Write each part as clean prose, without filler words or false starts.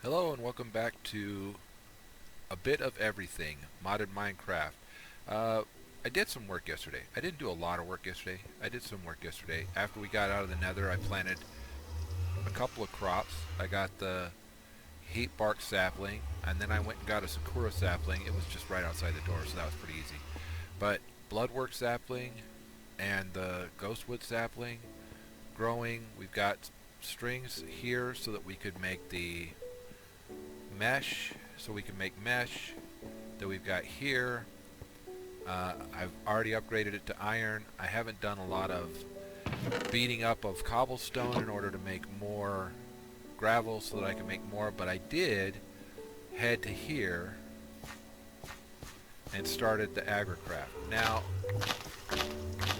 Hello and welcome back to a bit of everything, modded Minecraft. Uh, I did some work yesterday. I didn't do a lot of work yesterday. I did some work yesterday. After we got out of the nether, I planted a couple of crops. I got the heat bark sapling, and then I went and got a sakura sapling. It was just right outside the door, so that was pretty easy. But bloodwork sapling and the ghostwood sapling growing. We've got strings here so that we could make the mesh, so we can make mesh that we've got here. I've already upgraded it to iron. I haven't done a lot of beating up of cobblestone in order to make more gravel so that I can make more, but I did head to here and started the agricraft. Now,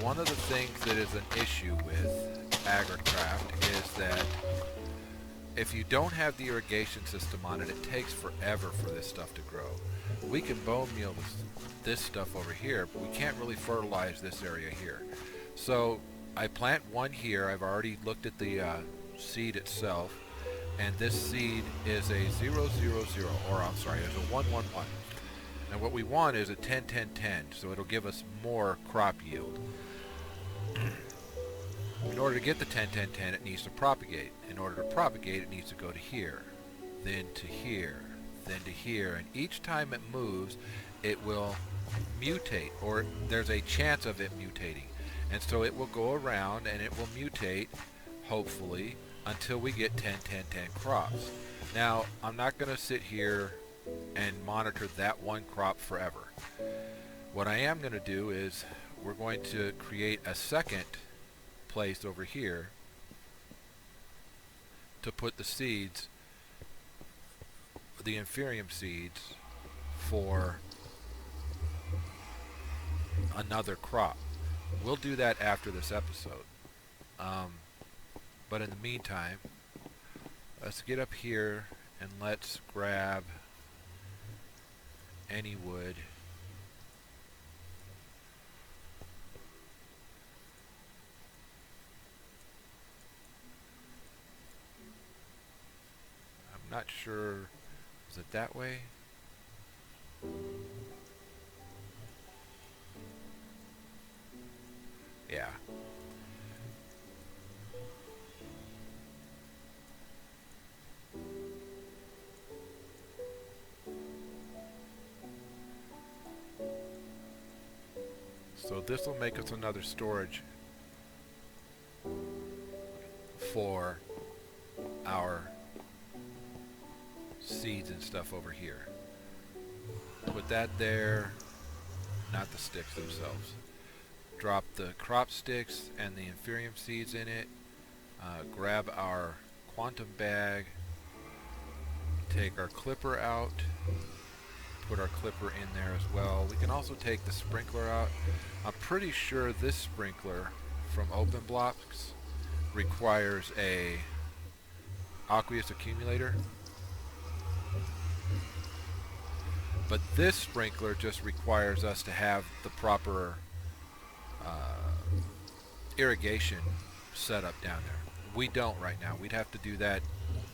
one of the things that is an issue with agricraft is that if you don't have the irrigation system on it, it takes forever for this stuff to grow. We can bone meal this stuff over here, but we can't really fertilize this area here. So I plant one here. I've already looked at the seed itself, and this seed is a 0, 0, 0, or I'm sorry, it's a 1, 1, 1. And what we want is a 10, 10, 10, so it'll give us more crop yield. In order to get the 10, 10, 10, it needs to propagate. In order to propagate, it needs to go to here, then to here, then to here. And each time it moves, it will mutate, or there's a chance of it mutating. And so it will go around and it will mutate, hopefully, until we get 10, 10, 10 crops. Now, I'm not going to sit here and monitor that one crop forever. What I am going to do is we're going to create a second place over here to put the seeds, the inferium seeds, for another crop. We'll do that after this episode. But in the meantime, let's get up here and let's grab any wood. I'm not sure, is it that way? Yeah. So this will make us another storage for our seeds and stuff over here. Put that there, not the sticks themselves. Drop the crop sticks and the inferium seeds in it. Grab our quantum bag. Take our clipper out. Put our clipper in there as well. We can also take the sprinkler out. I'm pretty sure this sprinkler from Open Blocks requires a aqueous accumulator. But this sprinkler just requires us to have the proper irrigation set up down there. We don't right now. We'd have to do that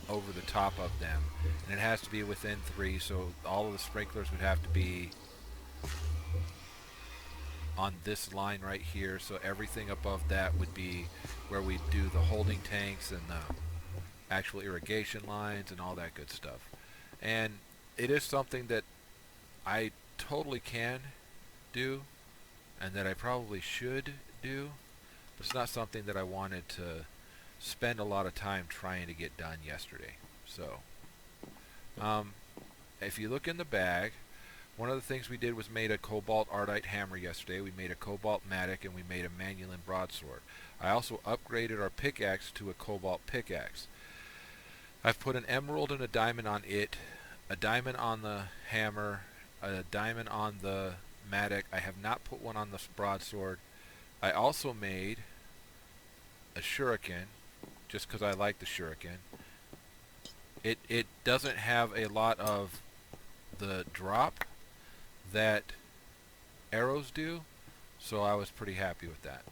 over the top of them, and it has to be within 3, so all of the sprinklers would have to be on this line right here, so everything above that would be where we do the holding tanks and the actual irrigation lines and all that good stuff. And it is something that I totally can do and that I probably should do. It's not something that I wanted to spend a lot of time trying to get done yesterday. So, if you look in the bag, one of the things we did was made a cobalt ardite hammer yesterday. We made a cobalt matic and we made a manulin broadsword. I also upgraded our pickaxe to a cobalt pickaxe. I've put an emerald and a diamond on it, a diamond on the hammer, a diamond on the matic. I have not put one on the broadsword. I also made a shuriken, just because I like the shuriken. It doesn't have a lot of the drop that arrows do, so I was pretty happy with that.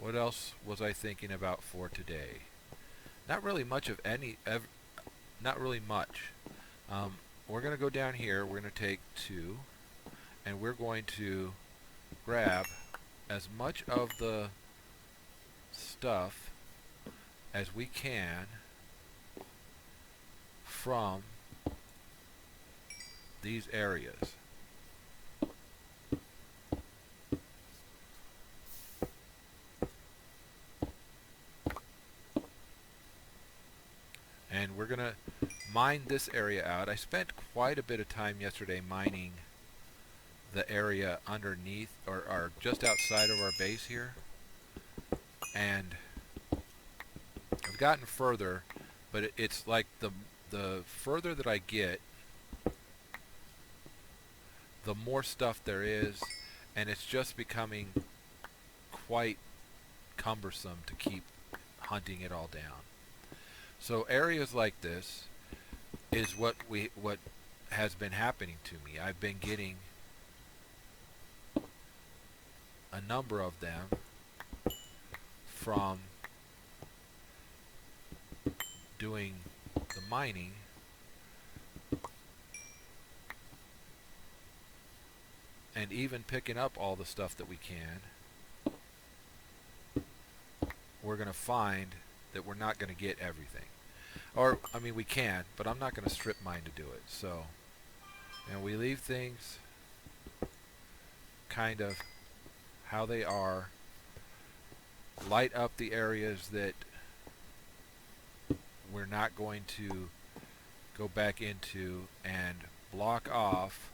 What else was I thinking about for today? Not really much of not really much. We're going to go down here. We're going to take 2, and we're going to grab as much of the stuff as we can from these areas. And we're going to mine this area out. I spent quite a bit of time yesterday mining the area underneath or just outside of our base here. And I've gotten further, but it's like the further that I get, the more stuff there is, and it's just becoming quite cumbersome to keep hunting it all down. So areas like this is what has been happening to me. I've been getting a number of them from doing the mining, and even picking up all the stuff that we can. We're going to find that we're not going to get everything. Or, I mean, we can, but I'm not going to strip mine to do it. So, and we leave things kind of how they are. Light up the areas that we're not going to go back into, and block off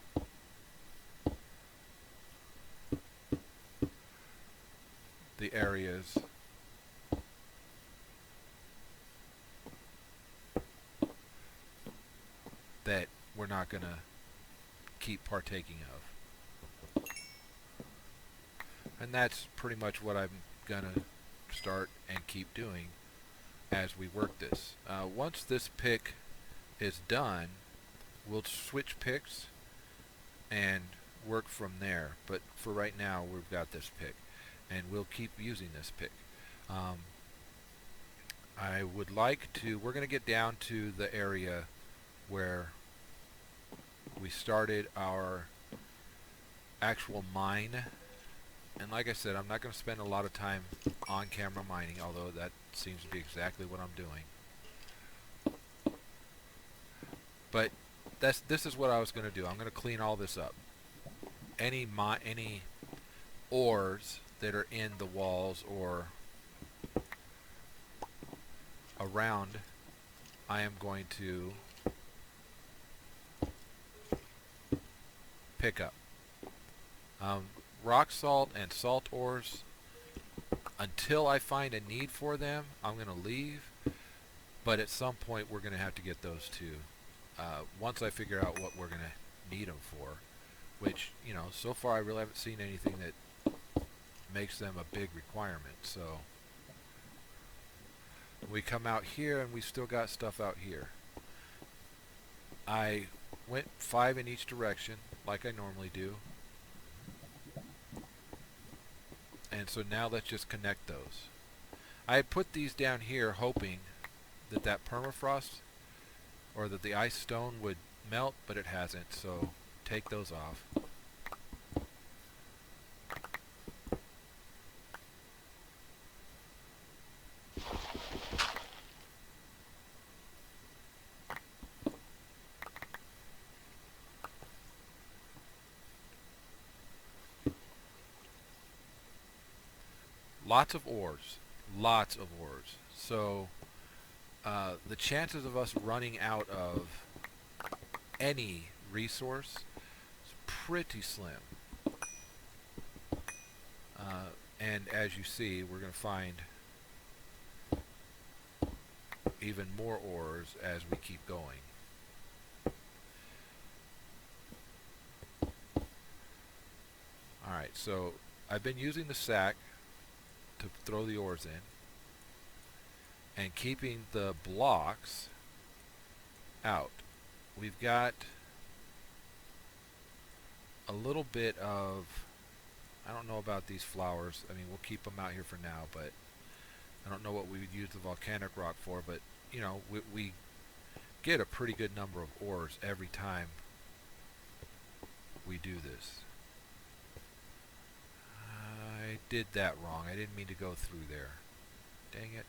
the areas that we're not going to keep partaking of. And that's pretty much what I'm going to start and keep doing as we work this. Once this pick is done, we'll switch picks and work from there. But for right now, we've got this pick, and we'll keep using this pick. I would like to, we're going to get down to the area where we started our actual mine. And like I said, I'm not going to spend a lot of time on camera mining, although that seems to be exactly what I'm doing. But this is what I was going to do. I'm going to clean all this up. Any ores that are in the walls or around, I am going to pick up. Rock salt and salt ores, until I find a need for them, I'm going to leave. But at some point, we're going to have to get those too. Once I figure out what we're going to need them for, which, you know, so far I really haven't seen anything that makes them a big requirement. So we come out here and we still got stuff out here. I went 5 in each direction like I normally do. And so now let's just connect those. I had put these down here hoping that that permafrost or that the ice stone would melt, but it hasn't, so take those off. Lots of ores. Lots of ores. So the chances of us running out of any resource is pretty slim. And as you see, we're going to find even more ores as we keep going. Alright, so I've been using the sack to throw the ores in, and keeping the blocks out. We've got a little bit of, I don't know about these flowers. I mean, we'll keep them out here for now, but I don't know what we would use the volcanic rock for, but, you know, we get a pretty good number of ores every time we do this. I did that wrong. I didn't mean to go through there. Dang it.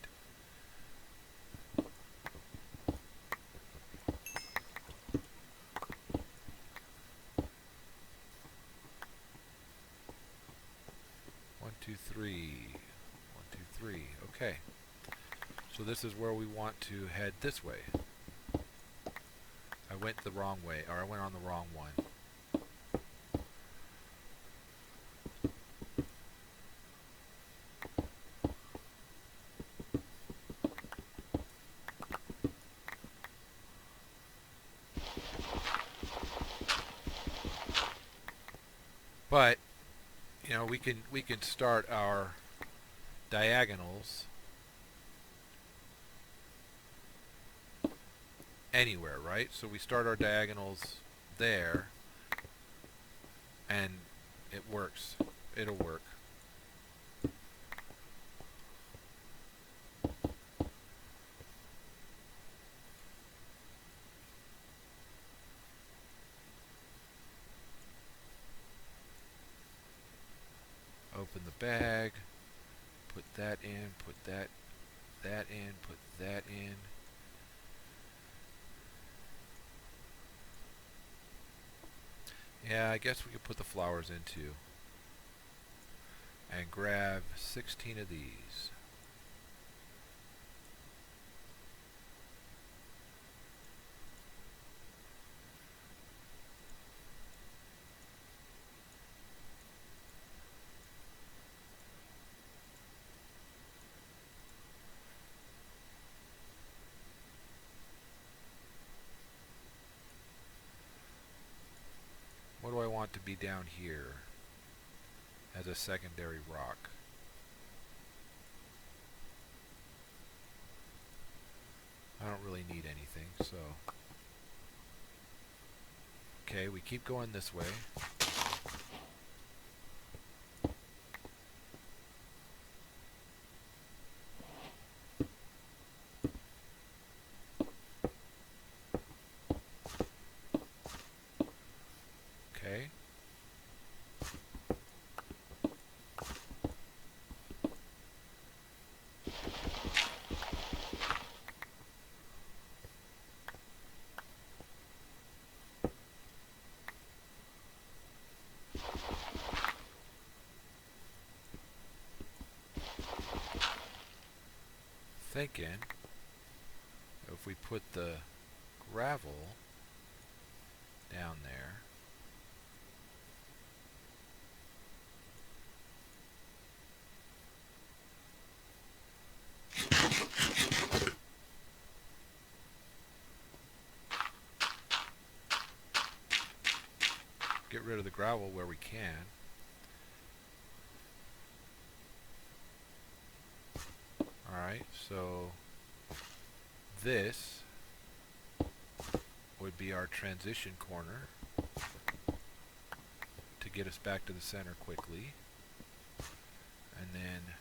One, two, three. 1, 2, 3. Okay. So this is where we want to head this way. I went the wrong way, or I went on the wrong one. But, you know, we can start our diagonals anywhere, right? So we start our diagonals there, and it works. It'll work. Open the bag, put that in, put that in, put that in. Yeah, I guess we could put the flowers in too. And grab 16 of these. What do I want to be down here as a secondary rock? I don't really need anything, so... Okay, we keep going this way. Okay. Thinking if we put the gravel down there, get rid of the gravel where we can. Alright, so this would be our transition corner to get us back to the center quickly. And then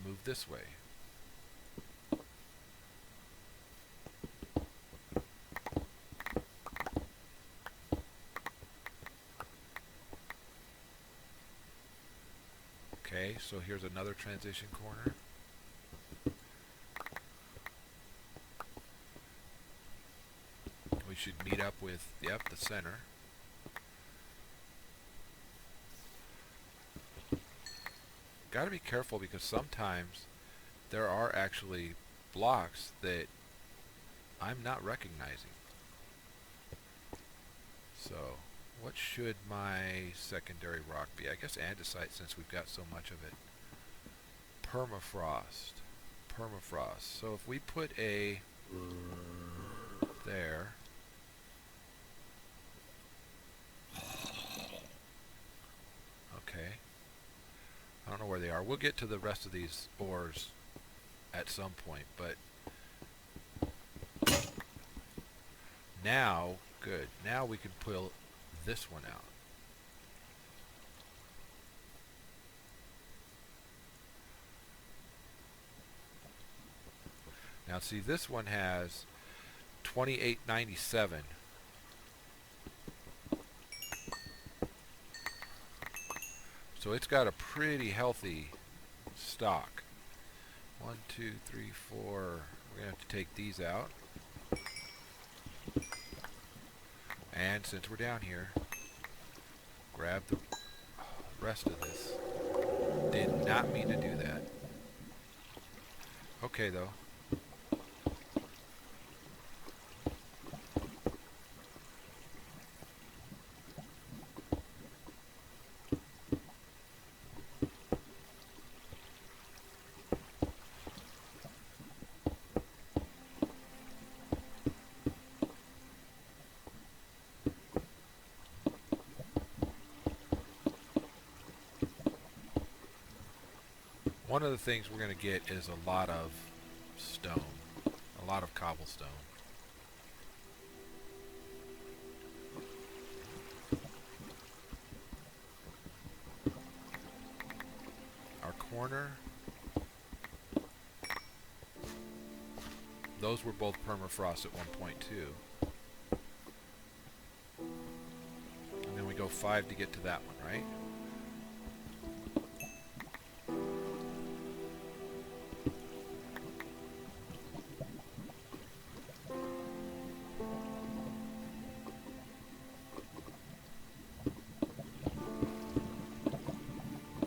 move this way. Okay, so here's another transition corner. We should meet up with, yep, the center. Got to be careful because sometimes there are actually blocks that I'm not recognizing. So, what should my secondary rock be? I guess andesite, since we've got so much of it. Permafrost. Permafrost. So if we put a there, Okay. I don't know where they are. We'll get to the rest of these ores at some point, but now, good. Now we can pull this one out. Now see, this one has 2897. So it's got a pretty healthy stock. 1, 2, 3, 4. We're going to have to take these out. And since we're down here, grab the rest of this. Did not mean to do that. Okay, though. One of the things we're going to get is a lot of stone, a lot of cobblestone. Our corner, those were both permafrost at 1.2. And then we go 5 to get to that one, right?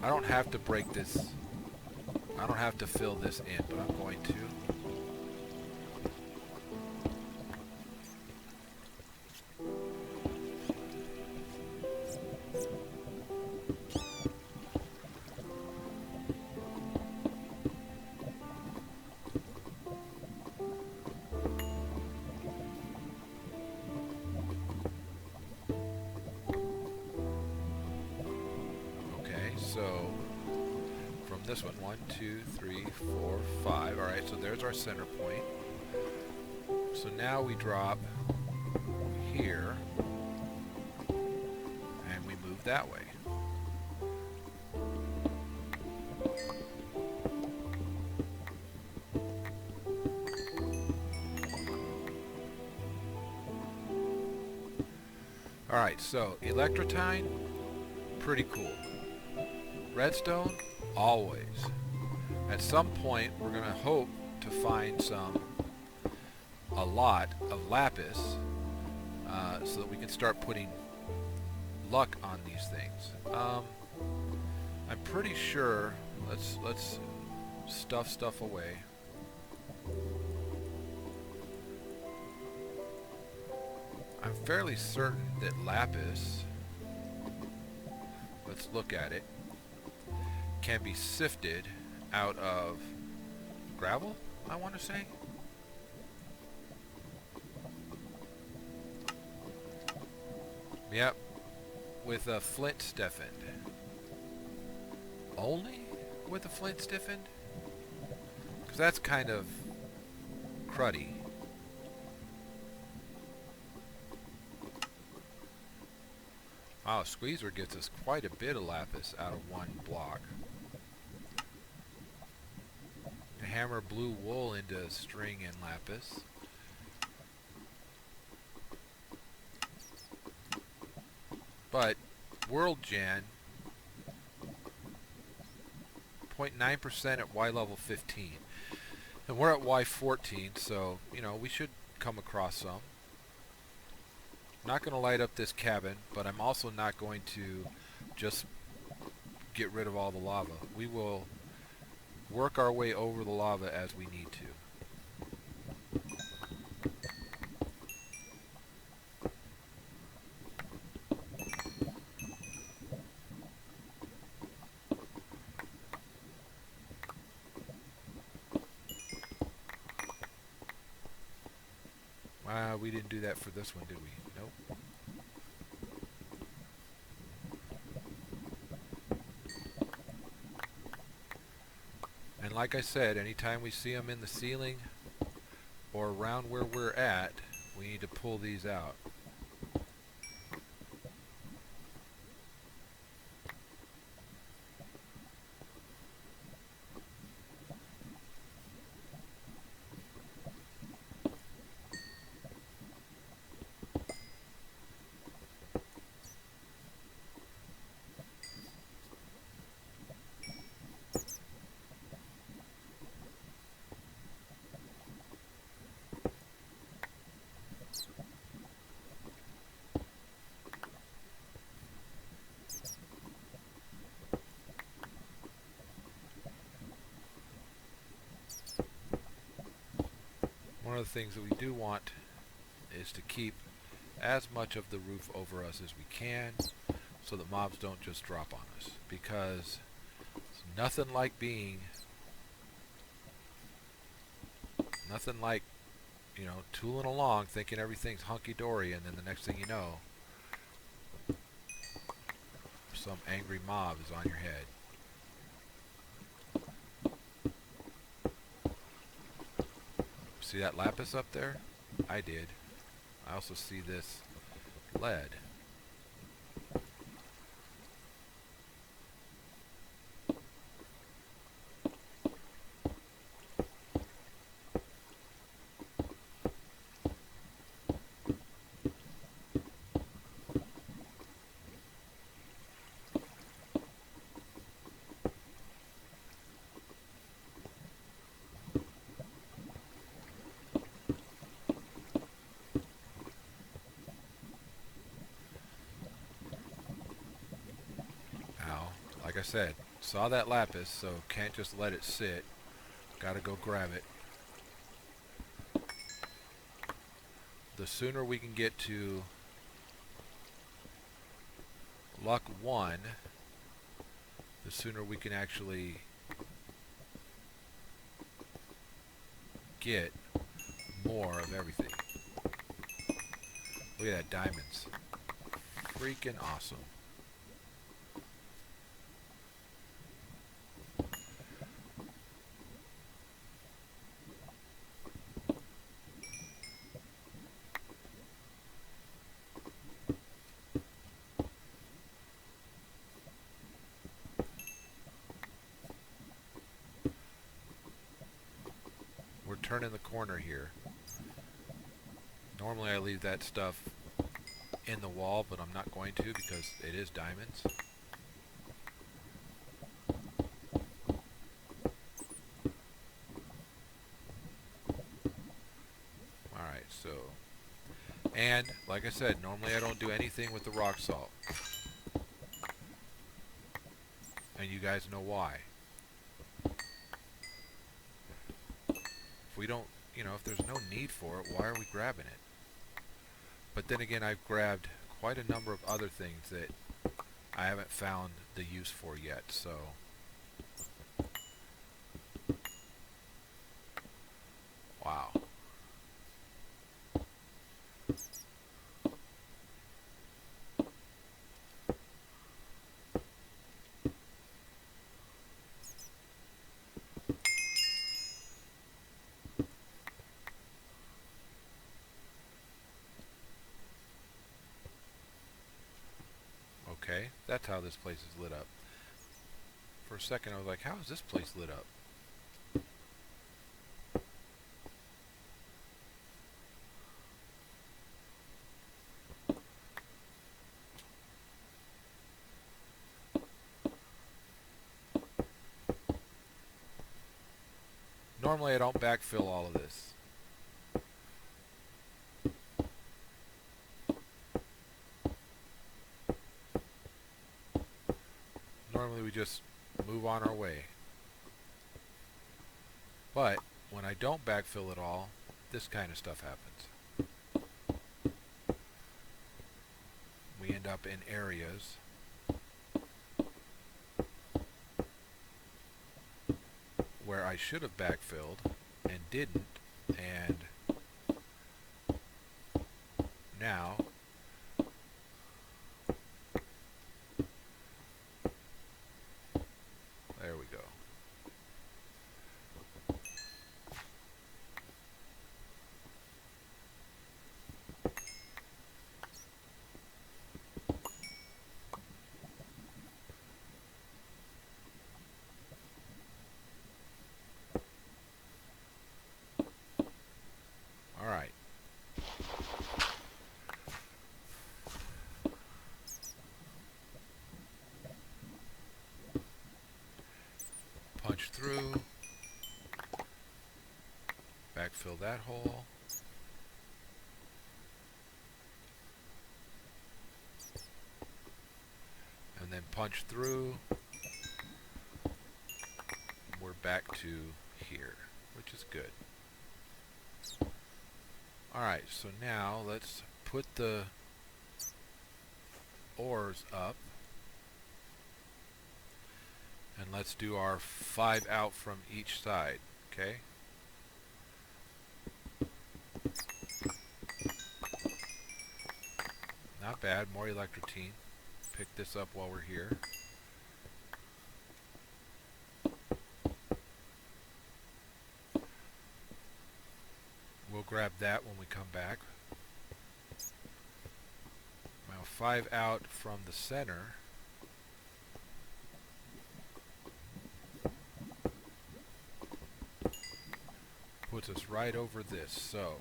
I don't have to break this. I don't have to fill this in, but I'm going to. So from this one, 1, 2, 3, 4, 5. All right, so there's our center point. So now we drop here, and we move that way. All right, so electrotine, pretty cool. Redstone, always. At some point, we're going to hope to find a lot of lapis, so that we can start putting luck on these things. I'm pretty sure. Let's stuff stuff away. I'm fairly certain that lapis. Let's look at it. Can be sifted out of gravel, I want to say. Yep, with a flint stiffened. Only with a flint stiffened? Because that's kind of cruddy. Wow, Squeezer gets us quite a bit of lapis out of one block. Hammer blue wool into string and lapis. But World Gen 0.9% at Y level 15. And we're at Y14, so we should come across some. I'm not going to light up this cabin, but I'm also not going to just get rid of all the lava. We will work our way over the lava as we need to. Wow, we didn't do that for this one, did we? Nope. And like I said, anytime we see them in the ceiling or around where we're at, we need to pull these out. One of the things that we do want is to keep as much of the roof over us as we can so that mobs don't just drop on us, because it's nothing like you know, tooling along thinking everything's hunky-dory, and then the next thing you know, some angry mob is on your head. See that lapis up there? I did. I also see this lead. Like I said, saw that lapis, so can't just let it sit. Gotta go grab it. The sooner we can get to luck 1, the sooner we can actually get more of everything. Look at that, diamonds. Freaking awesome. Turning the corner here. Normally I leave that stuff in the wall, but I'm not going to because it is diamonds. Alright, so, and like I said, normally I don't do anything with the rock salt. And you guys know why. We don't, you know, if there's no need for it, why are we grabbing it? But then again, I've grabbed quite a number of other things that I haven't found the use for yet, so wow. Okay, that's how this place is lit up. For a second I was like, how is this place lit up? Normally I don't backfill all of this. Normally we just move on our way. But when I don't backfill it all, this kind of stuff happens. We end up in areas where I should have backfilled and didn't, and now there we go. punch through, backfill that hole. And then punch through. We're back to here, which is good. Alright, so now let's put the ores up. And let's do our 5 out from each side, okay? Not bad, more electrotine. Pick this up while we're here. We'll grab that when we come back. Now 5 out from the center. Puts us right over this, so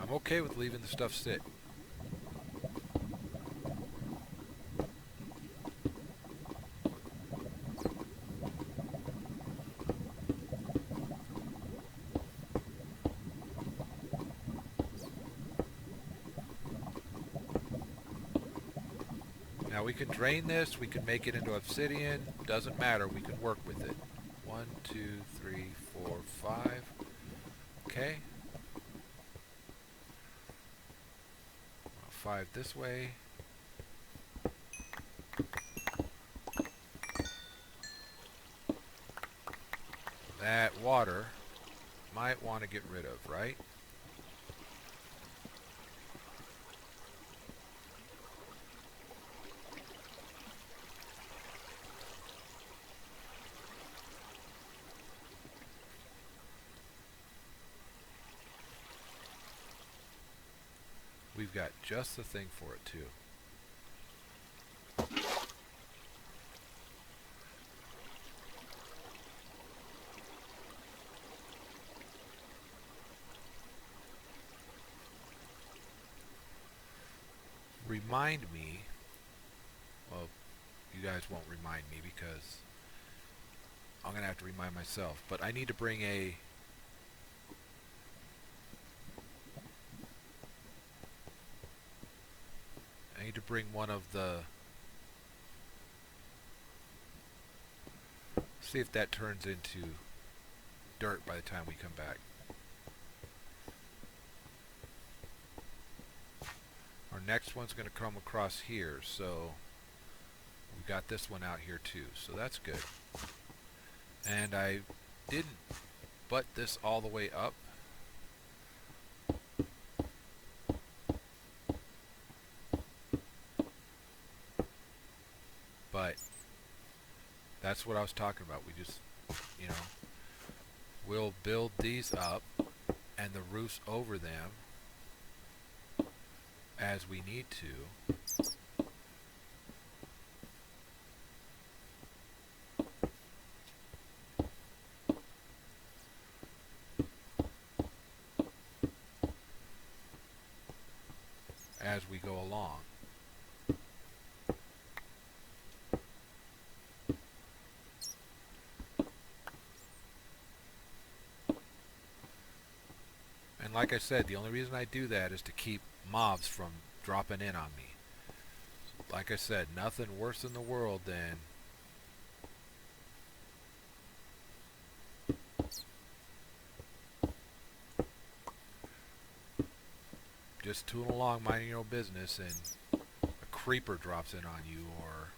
I'm okay with leaving the stuff sit. Now we can drain this, we can make it into obsidian, doesn't matter, we can work with it. 1, 2, 3, 4, 5. Okay. 5 this way. That water might want to get rid of, right? We've got just the thing for it, too. Remind me, well, you guys won't remind me because I'm going to have to remind myself, but I need to bring one of the, see if that turns into dirt by the time we come back. Our next one's going to come across here, so we got this one out here too, so that's good. And I didn't butt this all the way up. But that's what I was talking about. We just, you know, we'll build these up and the roofs over them as we need to. As we go along. And like I said, the only reason I do that is to keep mobs from dropping in on me. Like I said, nothing worse in the world than just tooling along, minding your own business, and a creeper drops in on you, or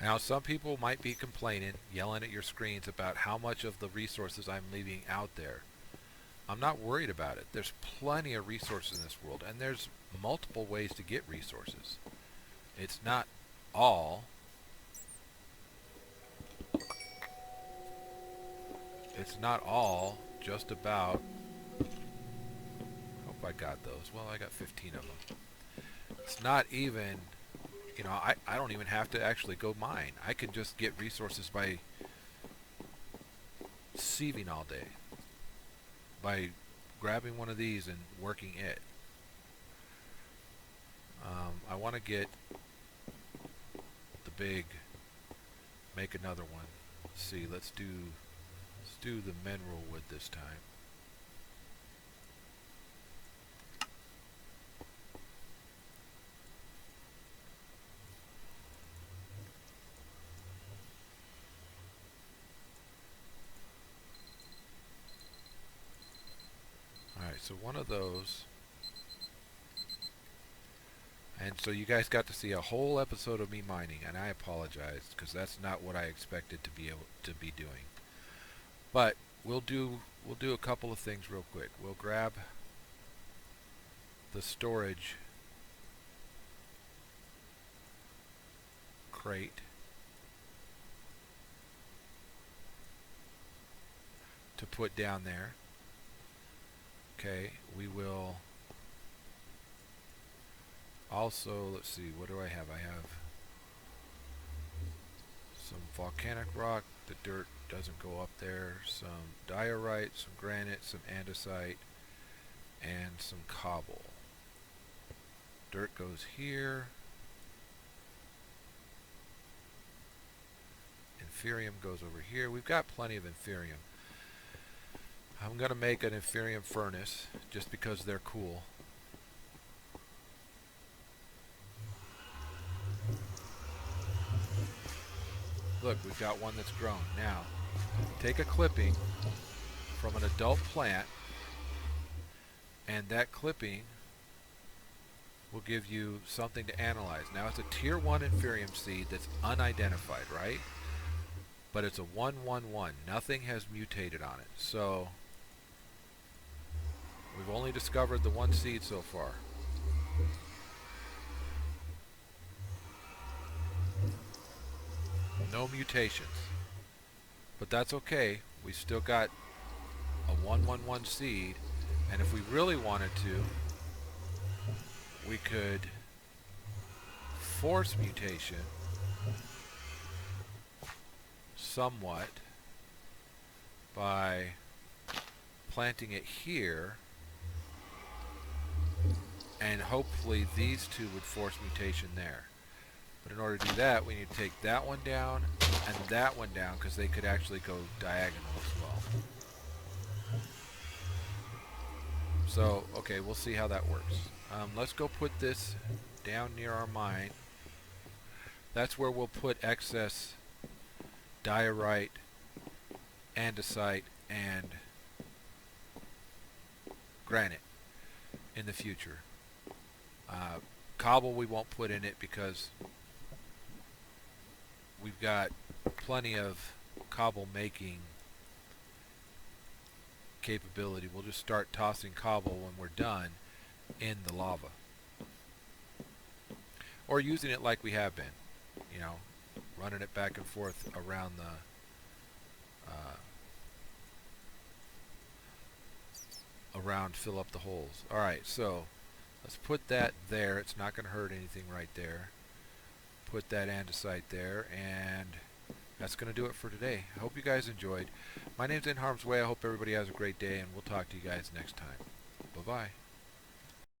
now some people might be complaining, yelling at your screens about how much of the resources I'm leaving out there. I'm not worried about it. There's plenty of resources in this world, and there's multiple ways to get resources. It's not all. It's not all just about. Hope I got those. Well, I got 15 of them. It's not even, you know, I don't even have to actually go mine. I can just get resources by sieving all day by grabbing one of these and working it. I want to get the big, make another one. Let's see, let's do the mineral wood this time. Alright, so one of those. And so you guys got to see a whole episode of me mining, and I apologize because that's not what I expected to be able to be doing. But we'll do a couple of things real quick. We'll grab the storage crate to put down there. Okay, we will also, let's see, what do I have? I have some volcanic rock. The dirt doesn't go up there. Some diorite, some granite, some andesite, and some cobble. Dirt goes here. Inferium goes over here. We've got plenty of inferium. I'm going to make an inferium furnace just because they're cool. Look, we've got one that's grown. Now, take a clipping from an adult plant, and that clipping will give you something to analyze. Now, it's a tier 1 inferium seed that's unidentified, right? But it's a 111. Nothing has mutated on it. So, we've only discovered the one seed so far. No mutations. But that's okay. We still got a 111 seed. And if we really wanted to, we could force mutation somewhat by planting it here, and hopefully these two would force mutation there. But in order to do that, we need to take that one down and that one down, because they could actually go diagonal as well. So, okay, we'll see how that works. Let's go put this down near our mine. That's where we'll put excess diorite, andesite, and granite in the future. Cobble we won't put in it because we've got plenty of cobble making capability. We'll just start tossing cobble when we're done in the lava, or using it like we have been, you know, running it back and forth around the fill up the holes. Alright, so let's put that there. It's not going to hurt anything right there. Put that andesite there, and that's going to do it for today. I hope you guys enjoyed. My name's NHarmzWay. I hope everybody has a great day, and we'll talk to you guys next time. Bye-bye.